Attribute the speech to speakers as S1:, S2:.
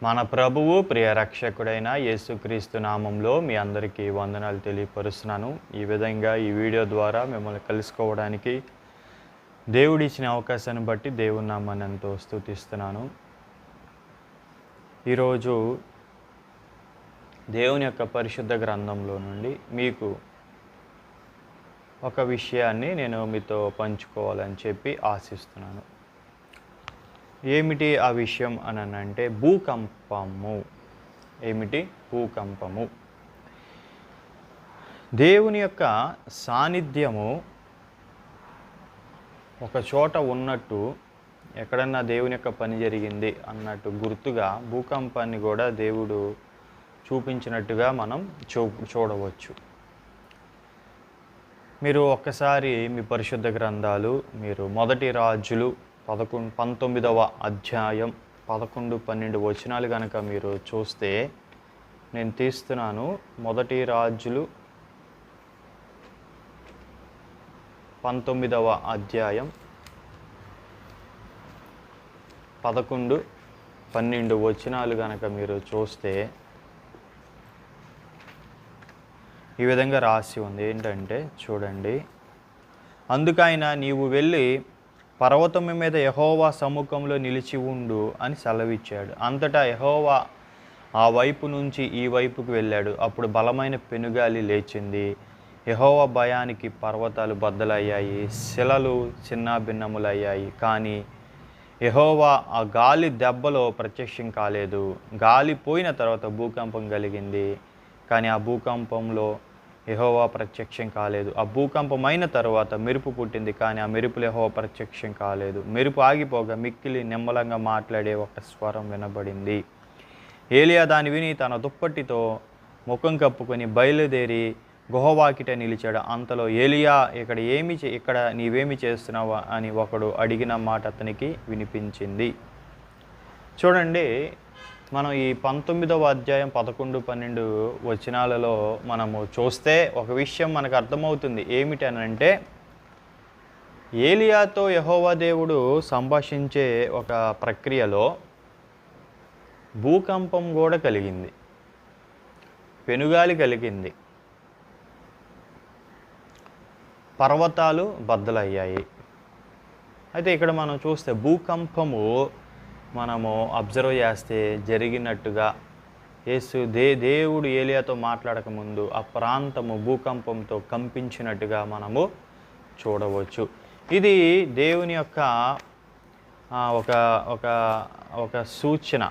S1: మన ప్రభువు ప్రియ రక్షకుడైన యేసుక్రీస్తు నామంలో మీ అందరికీ వందనాలు తెలియపరుస్తున్నాను. ఈ విధంగా ఈ వీడియో ద్వారా మిమ్మల్ని కలుసుకోవడానికి దేవుడిచ్చిన అవకాశాన్ని బట్టి దేవుని నామాన్ని ఎంతో స్తుతిస్తున్నాను. ఈరోజు దేవుని యొక్క పరిశుద్ధ గ్రంథంలో నుండి మీకు ఒక విషయాన్ని నేను మీతో పంచుకోవాలని చెప్పి ఆశిస్తున్నాను. ఏమిటి ఆ విషయం అని అంటే భూకంపము. ఏమిటి? భూకంపము. దేవుని యొక్క సాన్నిధ్యము ఒక చోట ఉన్నట్టు, ఎక్కడన్నా దేవుని యొక్క పని జరిగింది అన్నట్టు గుర్తుగా భూకంపాన్ని కూడా దేవుడు చూపించినట్టుగా మనం చూడవచ్చు. మీరు ఒక్కసారి మీ పరిశుద్ధ గ్రంథాలు మీరు మొదటి రాజులు 19వ అధ్యాయం 11-12 వచనాలు కనుక మీరు చూస్తే, నేను తీస్తున్నాను. మొదటి రాజులు 19వ అధ్యాయం 11-12 వచనాలు కనుక మీరు చూస్తే ఈ విధంగా రాసి ఉంది. ఏంటంటే చూడండి, అందుకైనా నీవు వెళ్ళి పర్వతం మీద యెహోవా సముఖంలో నిలిచి ఉండు అని సెలవిచ్చాడు. అంతటా యెహోవా ఆ వైపు నుంచి ఈ వైపుకు వెళ్ళాడు. అప్పుడు బలమైన పెనుగాలి లేచింది. యెహోవా భయానికి పర్వతాలు బద్దలయ్యాయి, శిలలు చిన్నాభిన్నములయ్యాయి. కానీ యెహోవా ఆ గాలి దెబ్బలో ప్రత్యక్షం కాలేదు. గాలి పోయిన తర్వాత భూకంపం కలిగింది, కానీ ఆ భూకంపంలో యెహోవా ప్రత్యక్షం కాలేదు. ఆ భూకంపం అయిన తర్వాత మెరుపు పుట్టింది, కానీ ఆ మెరుపులో యెహోవా ప్రత్యక్షం కాలేదు. మెరుపు ఆగిపోగా మిక్కిలి నిమ్మలంగా మాట్లాడే ఒక స్వరం వినబడింది. ఏలియా దాన్ని విని తన దుప్పటితో ముఖం కప్పుకొని బయలుదేరి గుహవాకిట నిలిచాడు. అంతలో ఏలియా, ఇక్కడ నీవేమి చేస్తున్నావా అని ఒకడు అడిగిన మాట అతనికి వినిపించింది. చూడండి, మనం ఈ 19వ అధ్యాయం 11-12 వచనాలలో మనము చూస్తే ఒక విషయం మనకు అర్థమవుతుంది. ఏమిటి అని అంటే, ఏలియాతో యెహోవా దేవుడు సంభాషించే ఒక ప్రక్రియలో భూకంపం కూడా కలిగింది, పెనుగాలి కలిగింది, పర్వతాలు బద్దలయ్యాయి. అయితే ఇక్కడ మనం చూస్తే భూకంపము మనము అబ్జర్వ్ చేస్తే జరిగినట్టుగా దేవుడు ఏలియాతో మాట్లాడకముందు ఆ ప్రాంతము భూకంపంతో కంపించినట్టుగా మనము చూడవచ్చు. ఇది దేవుని యొక్క ఒక సూచన.